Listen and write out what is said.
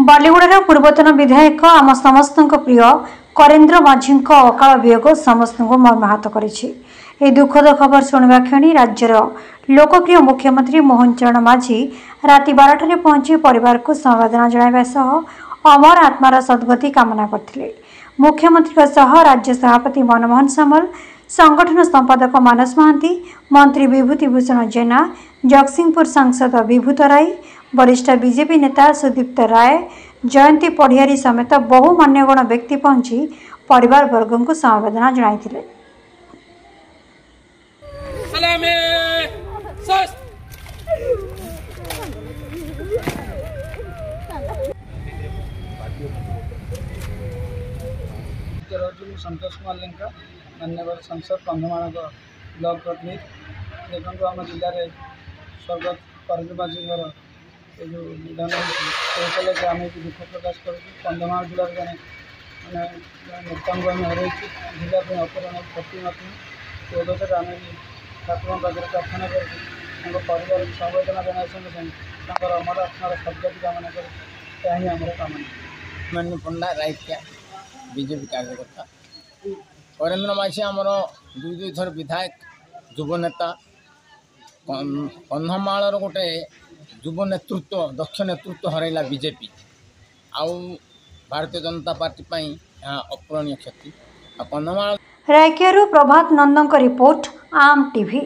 बॉलीवुड पूर्वतन विधायक आम समस्त प्रिय करेन्द्र माझी अकाल वियोग समस्त मर्माहत कर दुखद खबर शुणा क्षणी राज्यर लोकप्रिय मुख्यमंत्री मोहन चरण माझी राति 12 पहुंची परिवार को संवेदना जणाइबा अमर आत्मार सद्गति कामना करथिले। मुख्यमंत्री राज्य सभापति मनमोहन सामल, संगठन संपादक मानस महांती, मंत्री विभूतिभूषण जेना, जगतसिंहपुर सांसद विभूत राय, वरिष्ठ बीजेपी नेता सुदीप्त राय, जयंती पढ़ियारी समेत बहु मान्यगण व्यक्ति पहुंची परिवार वर्ग को समवेदना जणाइथिले। संतोष कुमार लेंका मान्यवर सांसद कंधमाल ब्लॉक प्रतिनिधि देखो आम जिले में स्वर्गत करेन्द्र माझी जो निधन होते आम दुख प्रकाश कर कंधमाल जिले में जड़े मैंने नेता को आम हर जिले अपरण क्षति नगत आम ठाकुर पाखे प्रार्थना कर परिवार संवेदना जन संगे अमर आत्मार सद्गति कामना कर आम कामना पंडा राइकिया बीजेपी कार्यकर्ता करेन्द्र माझी आमर दुई थर विधायक युव नेता कंधमाल गोटे युव नेतृत्व दक्ष नेतृत्व हरैला बीजेपी आउ भारतीय जनता पार्टी अपूरणीय क्षति कंधमाल रायकिया प्रभात नंदन रिपोर्ट आम टीवी।